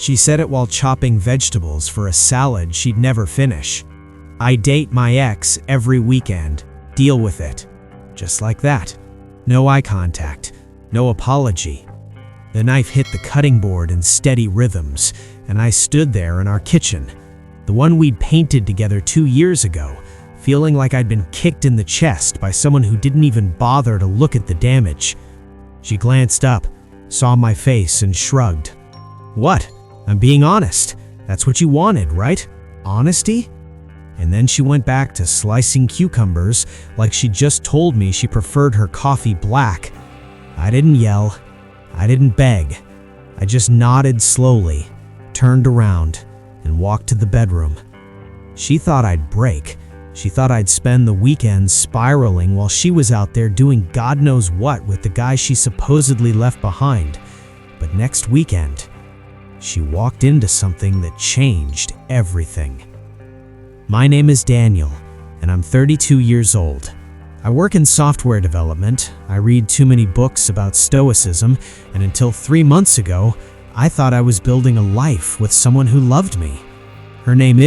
She said it while chopping vegetables for a salad she'd never finish. I date my ex every weekend. Deal with it. Just like that. No eye contact. No apology. The knife hit the cutting board in steady rhythms, and I stood there in our kitchen, the one we'd painted together 2 years ago, feeling like I'd been kicked in the chest by someone who didn't even bother to look at the damage. She glanced up, saw my face, and shrugged. "What? I'm being honest. That's what you wanted, right? Honesty?" And then she went back to slicing cucumbers like she just told me she preferred her coffee black. I didn't yell. I didn't beg. I just nodded slowly, turned around, and walked to the bedroom. She thought I'd break. She thought I'd spend the weekend spiraling while she was out there doing God knows what with the guy she supposedly left behind. But next weekend, she walked into something that changed everything. My name is Daniel, and I'm 32 years old. I work in software development. I read too many books about stoicism, and until 3 months ago, I thought I was building a life with someone who loved me. Her name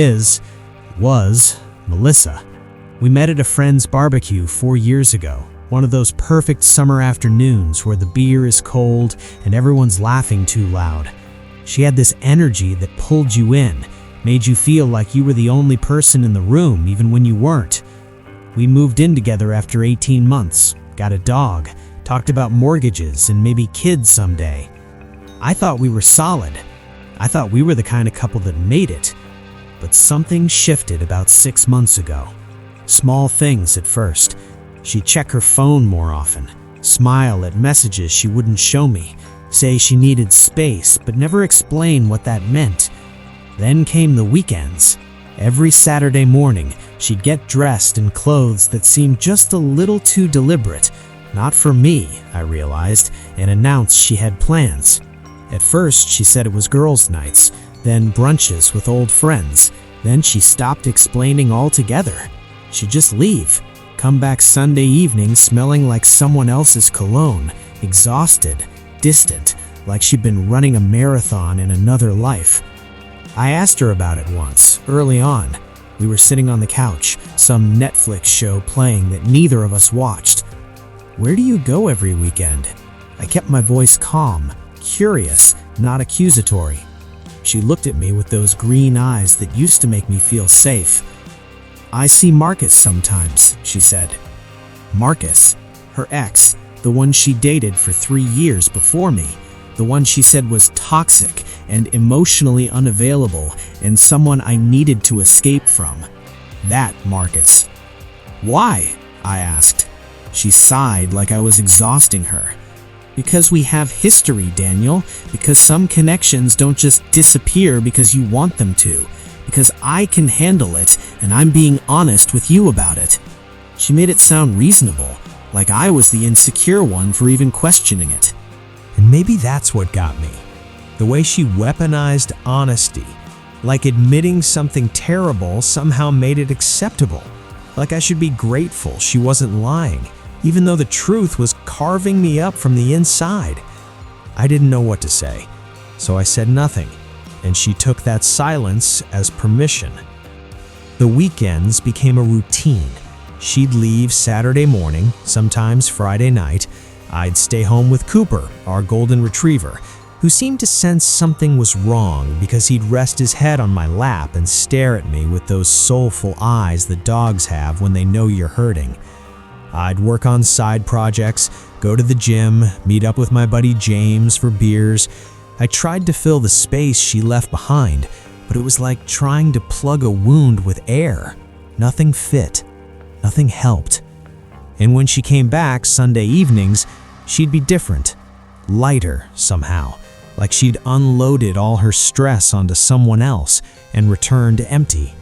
was Melissa. We met at a friend's barbecue 4 years ago, one of those perfect summer afternoons where the beer is cold and everyone's laughing too loud. She had this energy that pulled you in, made you feel like you were the only person in the room even when you weren't. We moved in together after 18 months, got a dog, talked about mortgages and maybe kids someday. I thought we were solid. I thought we were the kind of couple that made it. But something shifted about 6 months ago. Small things at first. She'd check her phone more often, smile at messages she wouldn't show me, say she needed space but never explain what that meant. Then came the weekends. Every Saturday morning, she'd get dressed in clothes that seemed just a little too deliberate. Not for me, I realized, and announced she had plans. At first, she said it was girls' nights, then brunches with old friends. Then she stopped explaining altogether. She'd just leave, come back Sunday evening smelling like someone else's cologne, exhausted, distant, like she'd been running a marathon in another life. I asked her about it once, early on. We were sitting on the couch, some Netflix show playing that neither of us watched. "Where do you go every weekend?" I kept my voice calm, curious, not accusatory. She looked at me with those green eyes that used to make me feel safe. "I see Marcus sometimes," she said. Marcus, her ex, the one she dated for 3 years before me, the one she said was toxic and emotionally unavailable and someone I needed to escape from. That Marcus. "Why?" I asked. She sighed like I was exhausting her. "Because we have history, Daniel. Because some connections don't just disappear because you want them to. Because I can handle it, and I'm being honest with you about it." She made it sound reasonable, like I was the insecure one for even questioning it. And maybe that's what got me. The way she weaponized honesty, like admitting something terrible somehow made it acceptable. Like I should be grateful she wasn't lying, even though the truth was carving me up from the inside. I didn't know what to say, so I said nothing, and she took that silence as permission. The weekends became a routine. She'd leave Saturday morning, sometimes Friday night. I'd stay home with Cooper, our golden retriever, who seemed to sense something was wrong because he'd rest his head on my lap and stare at me with those soulful eyes that dogs have when they know you're hurting. I'd work on side projects, go to the gym, meet up with my buddy James for beers. I tried to fill the space she left behind, but it was like trying to plug a wound with air. Nothing fit. Nothing helped. And when she came back Sunday evenings, she'd be different. Lighter, somehow. Like she'd unloaded all her stress onto someone else and returned empty.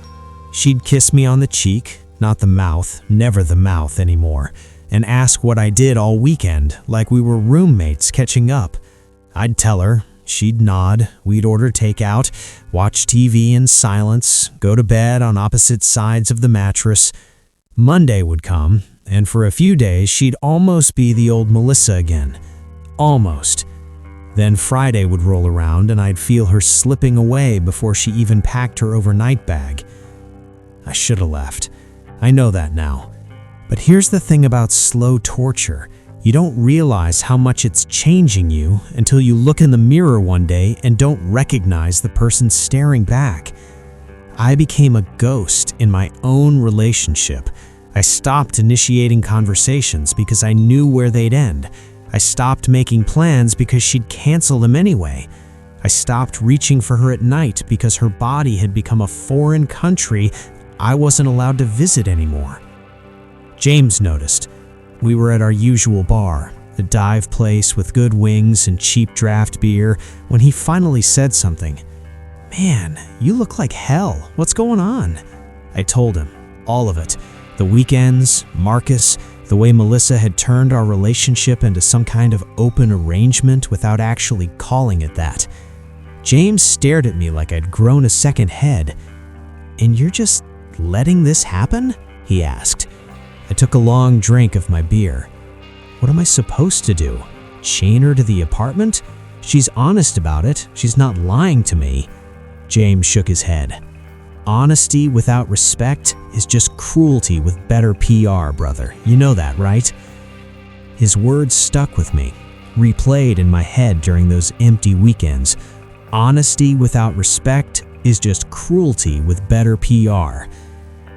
She'd kiss me on the cheek, not the mouth, never the mouth anymore, and ask what I did all weekend, like we were roommates catching up. I'd tell her, she'd nod, we'd order takeout, watch TV in silence, go to bed on opposite sides of the mattress. Monday would come, and for a few days she'd almost be the old Melissa again. Almost. Then Friday would roll around and I'd feel her slipping away before she even packed her overnight bag. I should have left. I know that now. But here's the thing about slow torture. You don't realize how much it's changing you until you look in the mirror one day and don't recognize the person staring back. I became a ghost in my own relationship. I stopped initiating conversations because I knew where they'd end. I stopped making plans because she'd cancel them anyway. I stopped reaching for her at night because her body had become a foreign country I wasn't allowed to visit anymore. James noticed. We were at our usual bar, a dive place with good wings and cheap draft beer, when he finally said something. "Man, you look like hell. What's going on?" I told him. All of it. The weekends, Marcus, the way Melissa had turned our relationship into some kind of open arrangement without actually calling it that. James stared at me like I'd grown a second head. "And you're just letting this happen?" he asked. I took a long drink of my beer. "What am I supposed to do? Chain her to the apartment? She's honest about it. She's not lying to me." James shook his head. "Honesty without respect is just cruelty with better PR, brother. You know that, right?" His words stuck with me, replayed in my head during those empty weekends. Honesty without respect is just cruelty with better PR.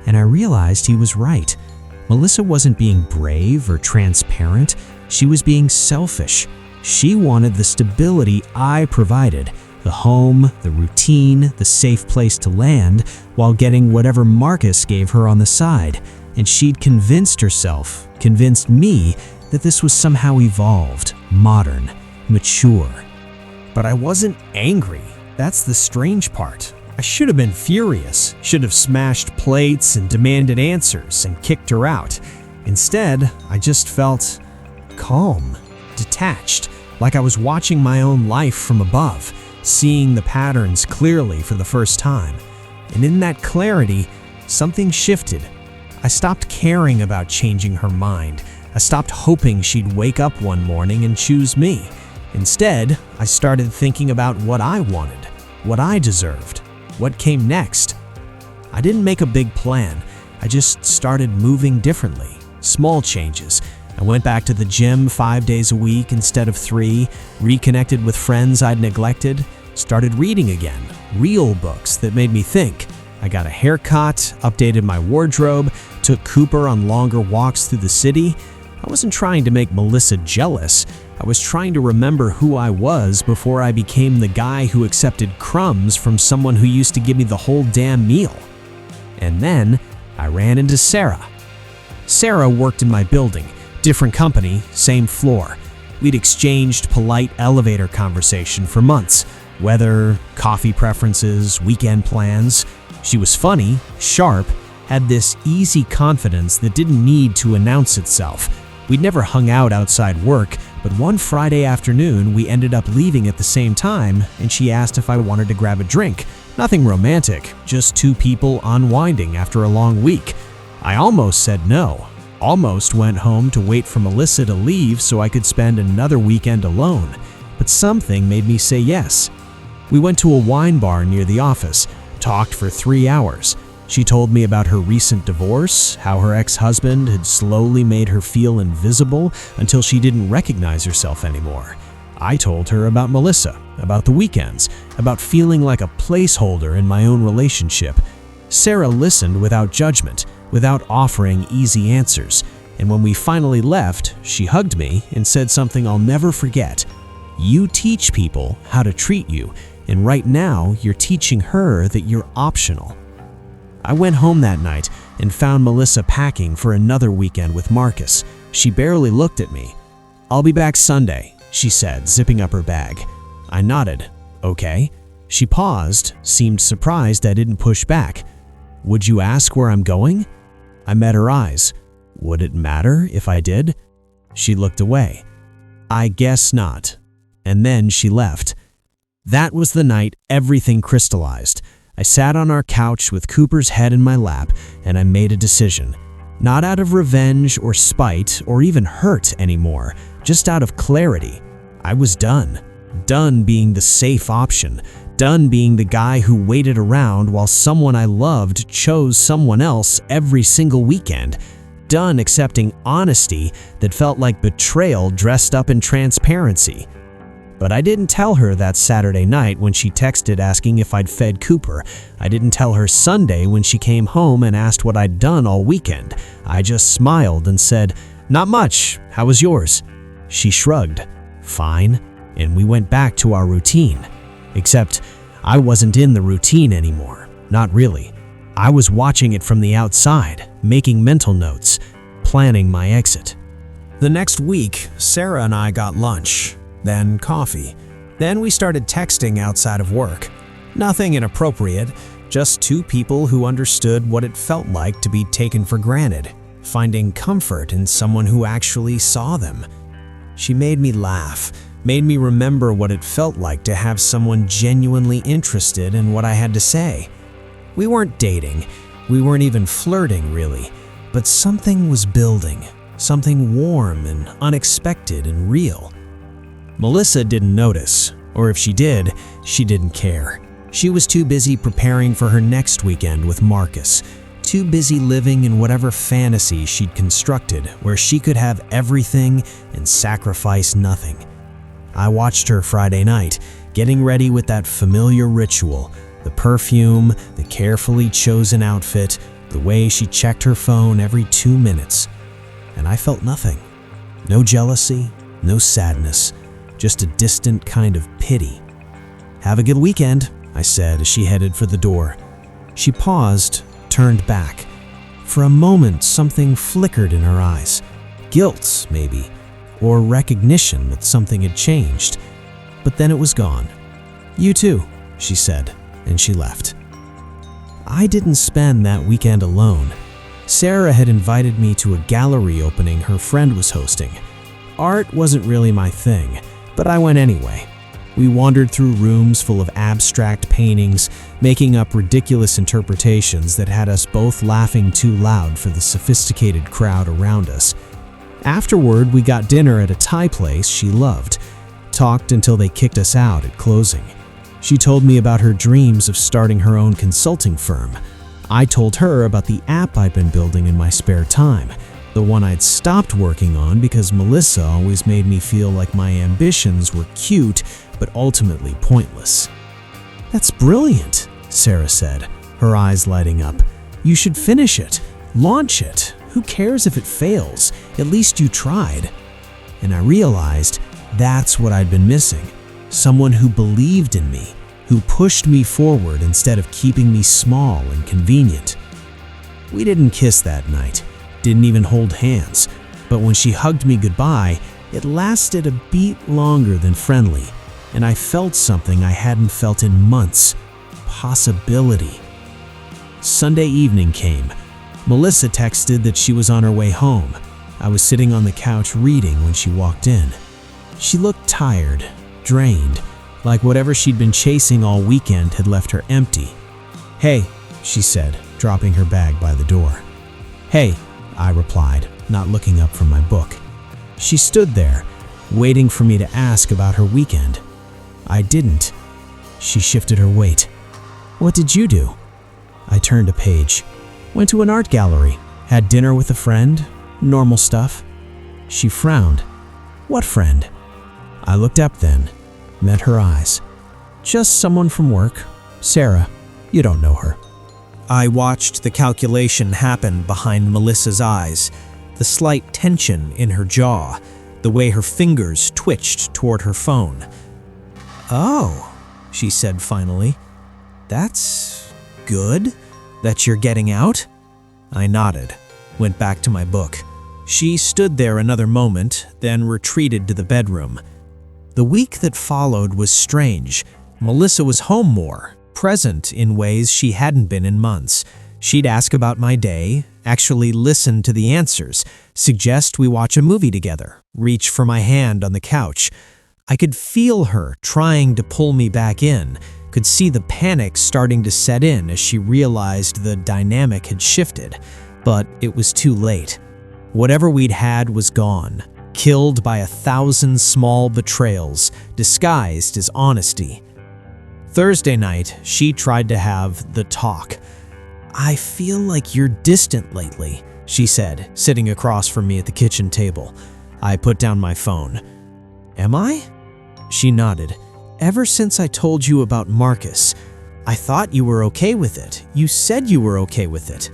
And I realized he was right. Melissa wasn't being brave or transparent. She was being selfish. She wanted the stability I provided. The home, the routine, the safe place to land, while getting whatever Marcus gave her on the side. And she'd convinced herself, convinced me, that this was somehow evolved, modern, mature. But I wasn't angry. That's the strange part. I should have been furious, should have smashed plates and demanded answers and kicked her out. Instead, I just felt calm, detached, like I was watching my own life from above, seeing the patterns clearly for the first time. And in that clarity, something shifted. I stopped caring about changing her mind. I stopped hoping she'd wake up one morning and choose me. Instead, I started thinking about what I wanted, what I deserved, what came next. I didn't make a big plan. I just started moving differently. Small changes. I went back to the gym 5 days a week instead of 3, reconnected with friends I'd neglected, started reading again, real books that made me think. I got a haircut, updated my wardrobe, took Cooper on longer walks through the city. I wasn't trying to make Melissa jealous. I was trying to remember who I was before I became the guy who accepted crumbs from someone who used to give me the whole damn meal. And then I ran into Sarah. Sarah worked in my building, different company, same floor. We'd exchanged polite elevator conversation for months. Weather, coffee preferences, weekend plans. She was funny, sharp, had this easy confidence that didn't need to announce itself. We'd never hung out outside work, but one Friday afternoon we ended up leaving at the same time and she asked if I wanted to grab a drink. Nothing romantic, just two people unwinding after a long week. I almost said no. Almost went home to wait for Melissa to leave so I could spend another weekend alone. But something made me say yes. We went to a wine bar near the office, talked for 3 hours. She told me about her recent divorce, how her ex-husband had slowly made her feel invisible until she didn't recognize herself anymore. I told her about Melissa, about the weekends, about feeling like a placeholder in my own relationship. Sarah listened without judgment, without offering easy answers, and when we finally left, she hugged me and said something I'll never forget. "You teach people how to treat you, and right now you're teaching her that you're optional." I went home that night and found Melissa packing for another weekend with Marcus. She barely looked at me. "I'll be back Sunday," she said, zipping up her bag. I nodded. "Okay." She paused, seemed surprised I didn't push back. "Would you ask where I'm going?" I met her eyes. "Would it matter if I did?" She looked away. "I guess not." And then she left. That was the night everything crystallized. I sat on our couch with Cooper's head in my lap, and I made a decision. Not out of revenge or spite or even hurt anymore, just out of clarity. I was done. done being the safe option, done being the guy who waited around while someone I loved chose someone else every single weekend, done accepting honesty that felt like betrayal dressed up in transparency. But I didn't tell her that Saturday night when she texted asking if I'd fed Cooper. I didn't tell her Sunday when she came home and asked what I'd done all weekend. I just smiled and said, "Not much. How was yours?" She shrugged. "Fine." And we went back to our routine. Except I wasn't in the routine anymore. Not really. I was watching it from the outside, making mental notes, planning my exit. The next week, Sarah and I got lunch, then coffee. Then we started texting outside of work. Nothing inappropriate, just two people who understood what it felt like to be taken for granted, finding comfort in someone who actually saw them. She made me laugh, made me remember what it felt like to have someone genuinely interested in what I had to say. We weren't dating, we weren't even flirting really, but something was building, something warm and unexpected and real. Melissa didn't notice, or if she did, she didn't care. She was too busy preparing for her next weekend with Marcus, too busy living in whatever fantasy she'd constructed where she could have everything and sacrifice nothing. I watched her Friday night, getting ready with that familiar ritual, the perfume, the carefully chosen outfit, the way she checked her phone every 2 minutes. And I felt nothing. No jealousy, no sadness, just a distant kind of pity. "Have a good weekend," I said as she headed for the door. She paused, turned back. For a moment, something flickered in her eyes. Guilt, maybe, or recognition that something had changed. But then it was gone. "You too," she said, and she left. I didn't spend that weekend alone. Sarah had invited me to a gallery opening her friend was hosting. Art wasn't really my thing, but I went anyway. We wandered through rooms full of abstract paintings, making up ridiculous interpretations that had us both laughing too loud for the sophisticated crowd around us. Afterward, we got dinner at a Thai place she loved, talked until they kicked us out at closing. She told me about her dreams of starting her own consulting firm. I told her about the app I'd been building in my spare time, the one I'd stopped working on because Melissa always made me feel like my ambitions were cute but ultimately pointless. "That's brilliant," Sarah said, her eyes lighting up. "You should finish it. Launch it. Who cares if it fails? At least you tried." And I realized that's what I'd been missing. Someone who believed in me, who pushed me forward instead of keeping me small and convenient. We didn't kiss that night, didn't even hold hands, but when she hugged me goodbye, it lasted a beat longer than friendly, and I felt something I hadn't felt in months: possibility. Sunday evening came. Melissa texted that she was on her way home. I was sitting on the couch reading when she walked in. She looked tired, drained, like whatever she'd been chasing all weekend had left her empty. "Hey," she said, dropping her bag by the door. "Hey," I replied, not looking up from my book. She stood there, waiting for me to ask about her weekend. I didn't. She shifted her weight. "What did you do?" I turned a page. "Went to an art gallery, had dinner with a friend, normal stuff." She frowned. "What friend?" I looked up then, met her eyes. "Just someone from work. Sarah, you don't know her." I watched the calculation happen behind Melissa's eyes, the slight tension in her jaw, the way her fingers twitched toward her phone. "Oh," she said finally. "That's good that you're getting out?" I nodded, went back to my book. She stood there another moment, then retreated to the bedroom. The week that followed was strange. Melissa was home more, present in ways she hadn't been in months. She'd ask about my day, actually listen to the answers, suggest we watch a movie together, reach for my hand on the couch. I could feel her trying to pull me back in, could see the panic starting to set in as she realized the dynamic had shifted. But it was too late. Whatever we'd had was gone. killed by 1,000 small betrayals disguised as honesty. Thursday night, she tried to have the talk. "I feel like you're distant lately," she said, sitting across from me at the kitchen table. I put down my phone. "Am I?" She nodded. "Ever since I told you about Marcus, I thought you were okay with it. You said you were okay with it."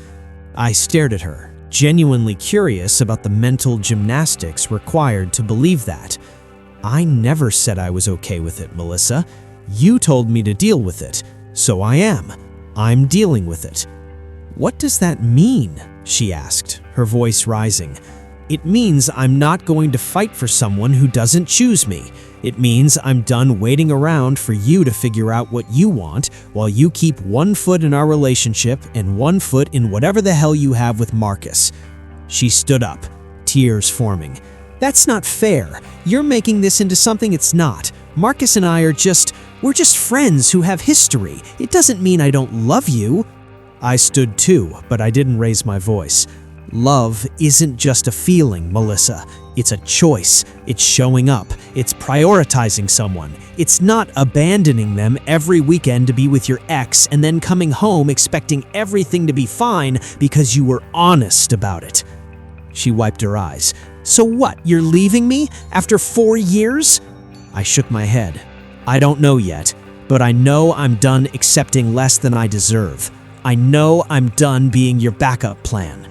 I stared at her, genuinely curious about the mental gymnastics required to believe that. "I never said I was okay with it, Melissa. You told me to deal with it, so I am. I'm dealing with it." "What does that mean?" she asked, her voice rising. "It means I'm not going to fight for someone who doesn't choose me. It means I'm done waiting around for you to figure out what you want while you keep one foot in our relationship and one foot in whatever the hell you have with Marcus." She stood up, tears forming. "That's not fair. You're making this into something it's not. Marcus and I we're just friends who have history. It doesn't mean I don't love you." I stood too, but I didn't raise my voice. Love isn't just a feeling, Melissa. It's a choice. It's showing up. It's prioritizing someone. It's not abandoning them every weekend to be with your ex and then coming home expecting everything to be fine because you were honest about it. She wiped her eyes. "So what, you're leaving me after 4 years?" I shook my head. "I don't know yet, but I know I'm done accepting less than I deserve. I know I'm done being your backup plan."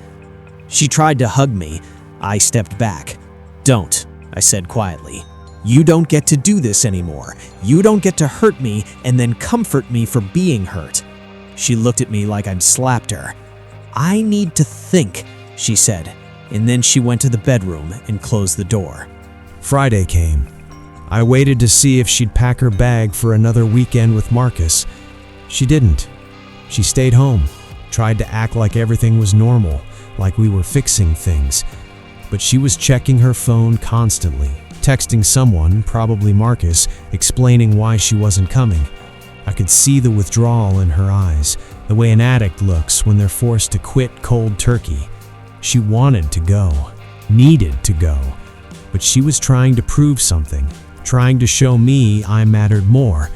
She tried to hug me. I stepped back. "Don't," I said quietly. "You don't get to do this anymore. You don't get to hurt me and then comfort me for being hurt." She looked at me like I'd slapped her. "I need to think," she said, and then she went to the bedroom and closed the door. Friday came. I waited to see if she'd pack her bag for another weekend with Marcus. She didn't. She stayed home, tried to act like everything was normal, like we were fixing things. But she was checking her phone constantly, texting someone, probably Marcus, explaining why she wasn't coming. I could see the withdrawal in her eyes, the way an addict looks when they're forced to quit cold turkey. She wanted to go, needed to go, but she was trying to prove something, trying to show me I mattered more.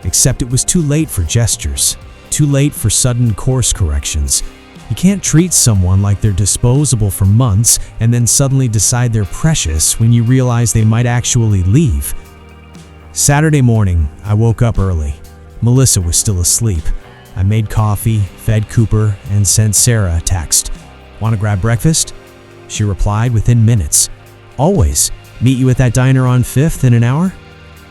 Except it was too late for gestures, too late for sudden course corrections. You can't treat someone like they're disposable for months and then suddenly decide they're precious when you realize they might actually leave. Saturday morning, I woke up early. Melissa was still asleep. I made coffee, fed Cooper, and sent Sarah a text. "Want to grab breakfast?" She replied within minutes. "Always. Meet you at that diner on 5th in an hour?"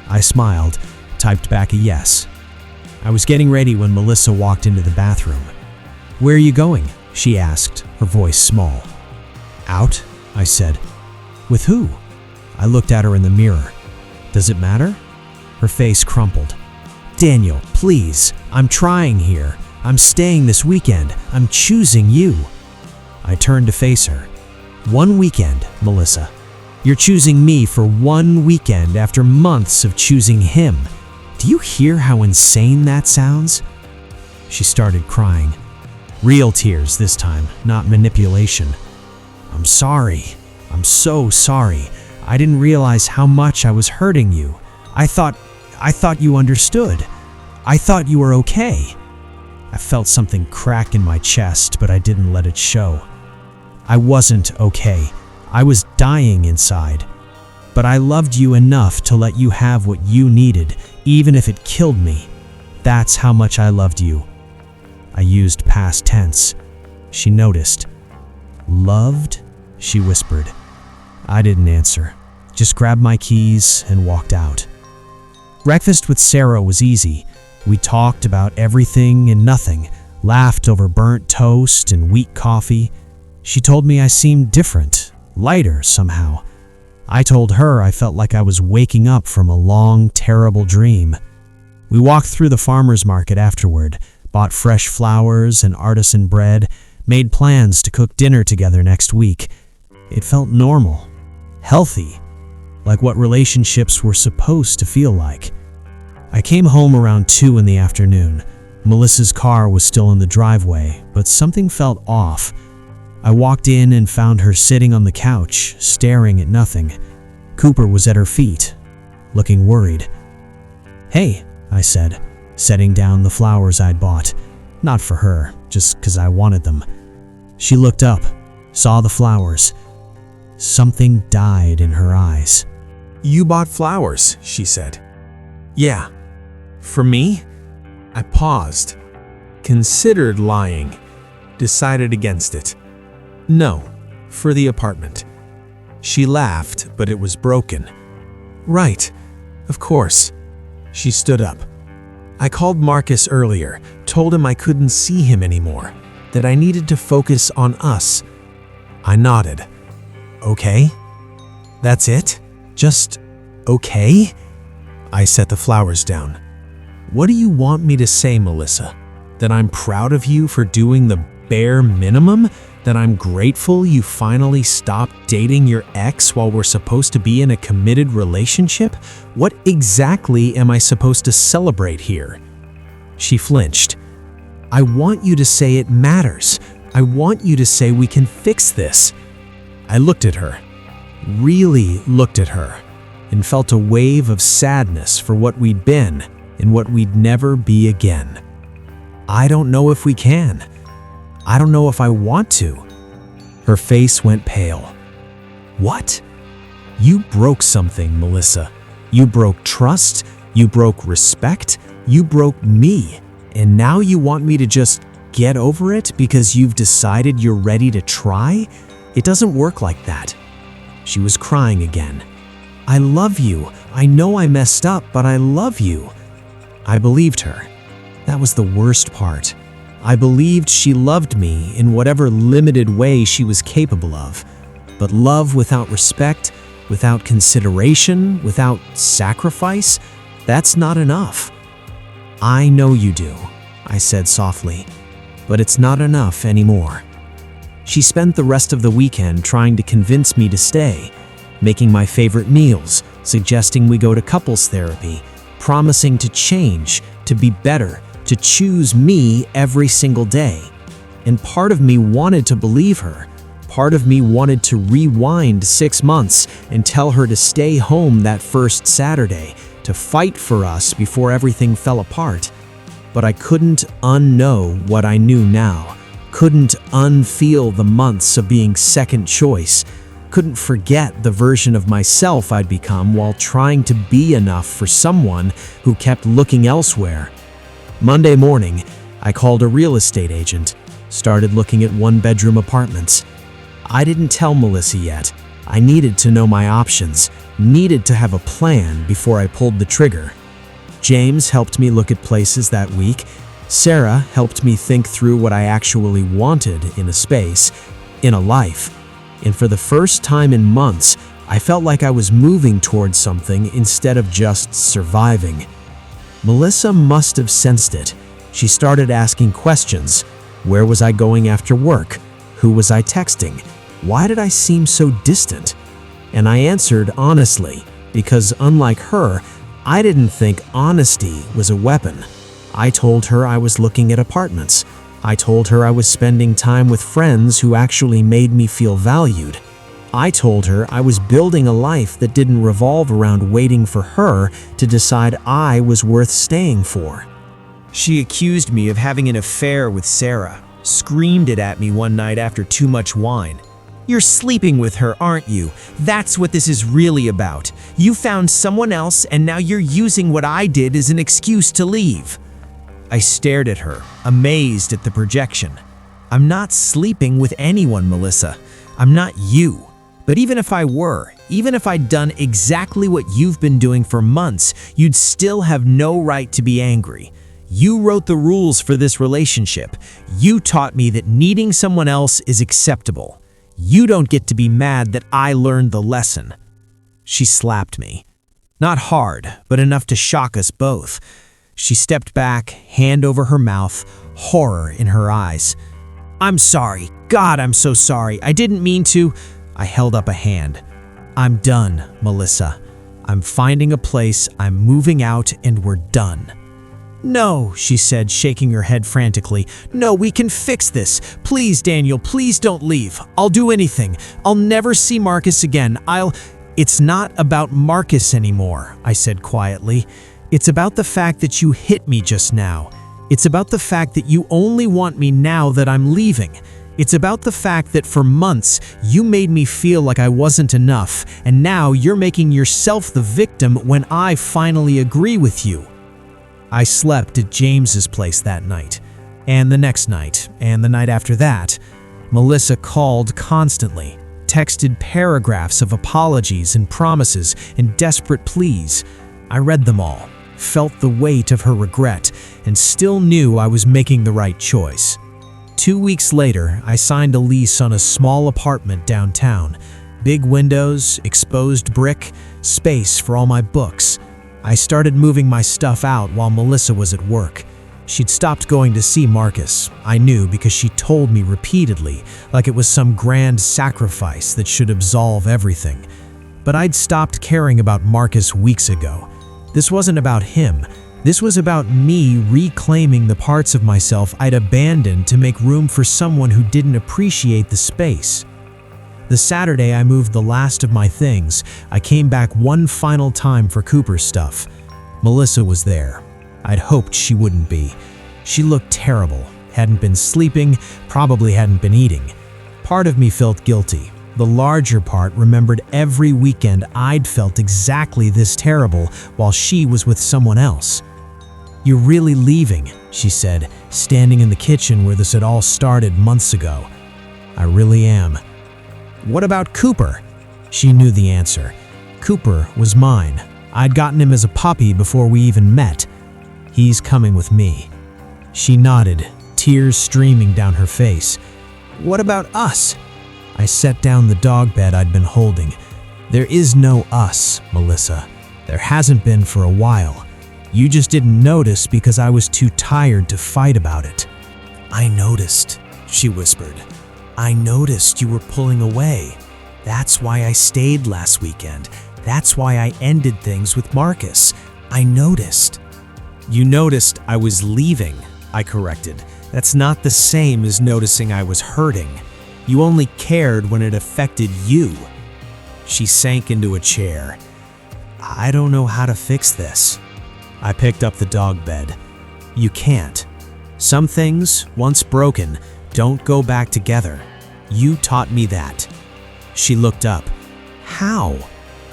I smiled, typed back a yes. I was getting ready when Melissa walked into the bathroom. "Where are you going?" she asked, her voice small. "Out," I said. "With who?" I looked at her in the mirror. "Does it matter?" Her face crumpled. "Daniel, please. I'm trying here. I'm staying this weekend. I'm choosing you." I turned to face her. "One weekend, Melissa. You're choosing me for one weekend after months of choosing him. Do you hear how insane that sounds?" She started crying. Real tears this time, not manipulation. "I'm sorry. I'm so sorry. I didn't realize how much I was hurting you. I thought you understood. I thought you were okay." I felt something crack in my chest, but I didn't let it show. I wasn't okay. I was dying inside. But I loved you enough to let you have what you needed, even if it killed me. That's how much I loved you. I used past tense. She noticed. "Loved?" she whispered. I didn't answer, just grabbed my keys and walked out. Breakfast with Sarah was easy. We talked about everything and nothing, laughed over burnt toast and weak coffee. She told me I seemed different, lighter somehow. I told her I felt like I was waking up from a long, terrible dream. We walked through the farmer's market afterward, bought fresh flowers and artisan bread, made plans to cook dinner together next week. It felt normal, healthy, like what relationships were supposed to feel like. I came home around 2 in the afternoon. Melissa's car was still in the driveway, but something felt off. I walked in and found her sitting on the couch, staring at nothing. Cooper was at her feet, looking worried. "Hey," I said, setting down the flowers I'd bought. Not for her, just 'cause I wanted them. She looked up, saw the flowers. Something died in her eyes. "You bought flowers," she said. "Yeah. For me?" I paused, considered lying, decided against it. "No, for the apartment." She laughed, but it was broken. "Right, of course." She stood up. "I called Marcus earlier, told him I couldn't see him anymore, that I needed to focus on us." I nodded. "Okay? That's it? Just okay?" I set the flowers down. "What do you want me to say, Melissa? That I'm proud of you for doing the bare minimum? That I'm grateful you finally stopped dating your ex while we're supposed to be in a committed relationship? What exactly am I supposed to celebrate here?" She flinched. "I want you to say it matters. I want you to say we can fix this." I looked at her, really looked at her, and felt a wave of sadness for what we'd been and what we'd never be again. "I don't know if we can. I don't know if I want to." Her face went pale. "What? You broke something, Melissa. You broke trust, you broke respect, you broke me, and now you want me to just get over it because you've decided you're ready to try? It doesn't work like that." She was crying again. "I love you. I know I messed up, but I love you." I believed her. That was the worst part. I believed she loved me in whatever limited way she was capable of. But love without respect, without consideration, without sacrifice, that's not enough. "I know you do," I said softly, "but it's not enough anymore." She spent the rest of the weekend trying to convince me to stay, making my favorite meals, suggesting we go to couples therapy, promising to change, to be better, to choose me every single day. And part of me wanted to believe her. Part of me wanted to rewind 6 months and tell her to stay home that first Saturday, to fight for us before everything fell apart. But I couldn't unknow what I knew now, couldn't unfeel the months of being second choice, couldn't forget the version of myself I'd become while trying to be enough for someone who kept looking elsewhere. Monday morning, I called a real estate agent, started looking at one-bedroom apartments. I didn't tell Melissa yet. I needed to know my options, needed to have a plan before I pulled the trigger. James helped me look at places that week. Sarah helped me think through what I actually wanted in a space, in a life. And for the first time in months, I felt like I was moving towards something instead of just surviving. Melissa must have sensed it. She started asking questions. Where was I going after work? Who was I texting? Why did I seem so distant? And I answered honestly, because unlike her, I didn't think honesty was a weapon. I told her I was looking at apartments. I told her I was spending time with friends who actually made me feel valued. I told her I was building a life that didn't revolve around waiting for her to decide I was worth staying for. She accused me of having an affair with Sarah, screamed it at me one night after too much wine. "You're sleeping with her, aren't you? That's what this is really about. You found someone else and now you're using what I did as an excuse to leave." I stared at her, amazed at the projection. "I'm not sleeping with anyone, Melissa. I'm not you. But even if I were, even if I'd done exactly what you've been doing for months, you'd still have no right to be angry. You wrote the rules for this relationship. You taught me that needing someone else is acceptable. You don't get to be mad that I learned the lesson." She slapped me. Not hard, but enough to shock us both. She stepped back, hand over her mouth, horror in her eyes. "I'm sorry. God, I'm so sorry. I didn't mean to." I held up a hand. "I'm done, Melissa. I'm finding a place, I'm moving out, and we're done." "No," she said, shaking her head frantically. "No, we can fix this. Please, Daniel, please don't leave. I'll do anything. I'll never see Marcus again. It's not about Marcus anymore," I said quietly. "It's about the fact that you hit me just now. It's about the fact that you only want me now that I'm leaving. It's about the fact that for months you made me feel like I wasn't enough, and now you're making yourself the victim when I finally agree with you." I slept at James's place that night, and the next night, and the night after that. Melissa called constantly, texted paragraphs of apologies and promises and desperate pleas. I read them all, felt the weight of her regret, and still knew I was making the right choice. 2 weeks later, I signed a lease on a small apartment downtown. Big windows, exposed brick, space for all my books. I started moving my stuff out while Melissa was at work. She'd stopped going to see Marcus, I knew, because she told me repeatedly, like it was some grand sacrifice that should absolve everything. But I'd stopped caring about Marcus weeks ago. This wasn't about him. This was about me reclaiming the parts of myself I'd abandoned to make room for someone who didn't appreciate the space. The Saturday I moved the last of my things, I came back one final time for Cooper's stuff. Melissa was there. I'd hoped she wouldn't be. She looked terrible, hadn't been sleeping, probably hadn't been eating. Part of me felt guilty. The larger part remembered every weekend I'd felt exactly this terrible while she was with someone else. "You're really leaving," she said, standing in the kitchen where this had all started months ago. "I really am." "What about Cooper?" She knew the answer. Cooper was mine. I'd gotten him as a puppy before we even met. "He's coming with me." She nodded, tears streaming down her face. "What about us?" I set down the dog bed I'd been holding. "There is no us, Melissa. There hasn't been for a while. You just didn't notice because I was too tired to fight about it." "I noticed," she whispered. "I noticed you were pulling away. That's why I stayed last weekend. That's why I ended things with Marcus. I noticed." "You noticed I was leaving," I corrected. "That's not the same as noticing I was hurting. You only cared when it affected you." She sank into a chair. "I don't know how to fix this." I picked up the dog bed. "You can't. Some things, once broken, don't go back together. You taught me that." She looked up. "How?"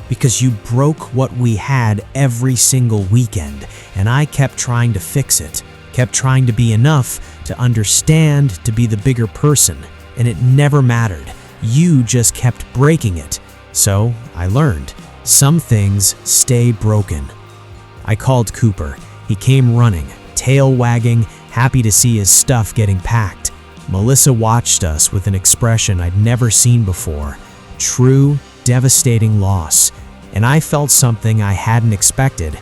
"Because you broke what we had every single weekend, and I kept trying to fix it, kept trying to be enough, to understand, to be the bigger person, and it never mattered. You just kept breaking it. So I learned. Some things stay broken." I called Cooper. He came running, tail wagging, happy to see his stuff getting packed. Melissa watched us with an expression I'd never seen before. True, devastating loss. And I felt something I hadn't expected.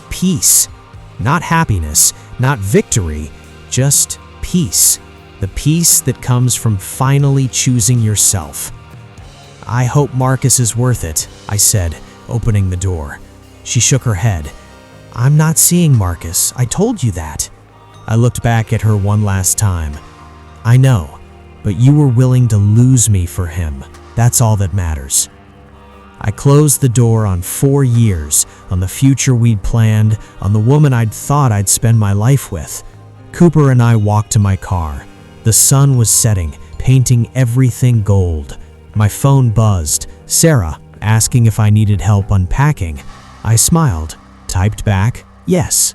Peace. Not happiness, not victory, just peace. The peace that comes from finally choosing yourself. "I hope Marcus is worth it," I said, opening the door. She shook her head. "I'm not seeing Marcus. I told you that." I looked back at her one last time. "I know, but you were willing to lose me for him. That's all that matters." I closed the door on 4 years, on the future we'd planned, on the woman I'd thought I'd spend my life with. Cooper and I walked to my car. The sun was setting, painting everything gold. My phone buzzed. Sarah, asking if I needed help unpacking. I smiled, typed back, yes.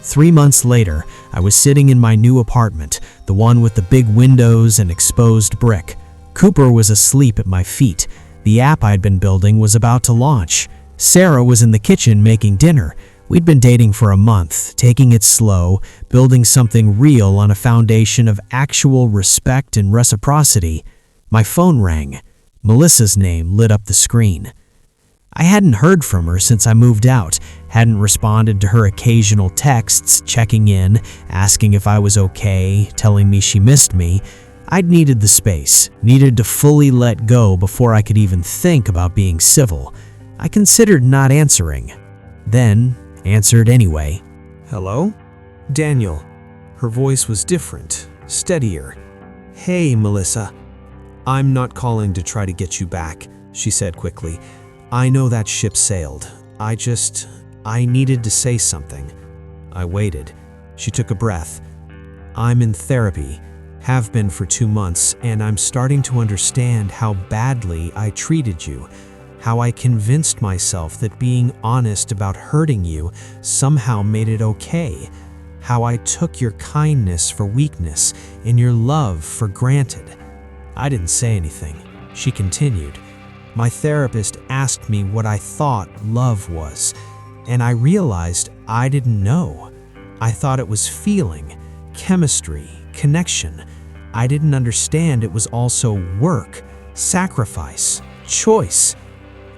3 months later, I was sitting in my new apartment, the one with the big windows and exposed brick. Cooper was asleep at my feet. The app I'd been building was about to launch. Sarah was in the kitchen making dinner. We'd been dating for a month, taking it slow, building something real on a foundation of actual respect and reciprocity. My phone rang. Melissa's name lit up the screen. I hadn't heard from her since I moved out, hadn't responded to her occasional texts, checking in, asking if I was okay, telling me she missed me. I'd needed the space, needed to fully let go before I could even think about being civil. I considered not answering, then answered anyway. Hello? Daniel. Her voice was different, steadier. Hey, Melissa. I'm not calling to try to get you back, she said quickly. I know that ship sailed. I needed to say something. I waited. She took a breath. I'm in therapy, have been for 2 months, and I'm starting to understand how badly I treated you, how I convinced myself that being honest about hurting you somehow made it okay, how I took your kindness for weakness and your love for granted. I didn't say anything. She continued. My therapist asked me what I thought love was, and I realized I didn't know. I thought it was feeling, chemistry, connection. I didn't understand it was also work, sacrifice, choice.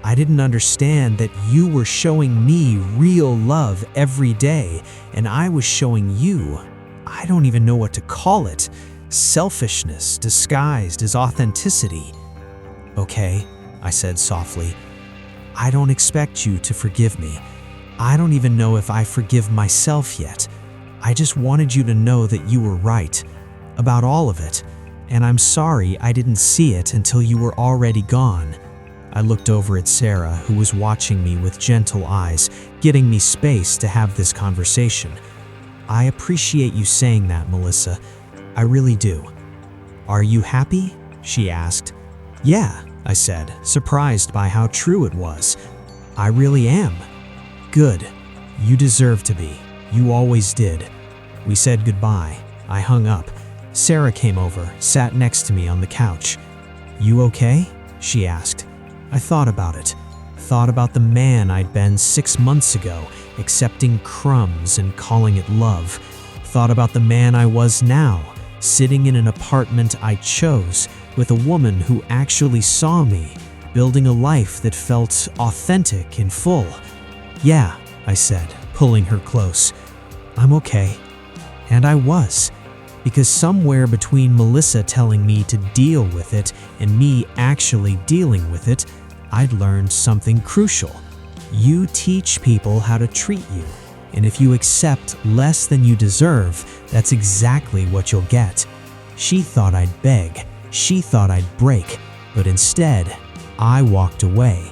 I didn't understand that you were showing me real love every day, and I was showing you, I don't even know what to call it, selfishness disguised as authenticity. Okay, I said softly. I don't expect you to forgive me. I don't even know if I forgive myself yet. I just wanted you to know that you were right about all of it, and I'm sorry I didn't see it until you were already gone. I looked over at Sarah, who was watching me with gentle eyes, getting me space to have this conversation. I appreciate you saying that, Melissa. I really do. Are you happy? She asked. Yeah, I said, surprised by how true it was. I really am. Good. You deserve to be. You always did. We said goodbye. I hung up. Sarah came over, sat next to me on the couch. You okay? She asked. I thought about it. Thought about the man I'd been 6 months ago, accepting crumbs and calling it love. Thought about the man I was now, sitting in an apartment I chose with a woman who actually saw me, building a life that felt authentic and full. Yeah, I said, pulling her close. I'm okay. And I was. Because somewhere between Melissa telling me to deal with it and me actually dealing with it, I'd learned something crucial. You teach people how to treat you, and if you accept less than you deserve, that's exactly what you'll get. She thought I'd beg, she thought I'd break, but instead, I walked away.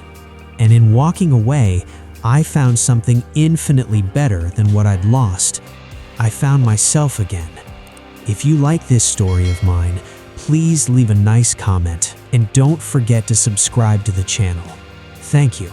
And in walking away, I found something infinitely better than what I'd lost. I found myself again. If you like this story of mine, please leave a nice comment and don't forget to subscribe to the channel. Thank you.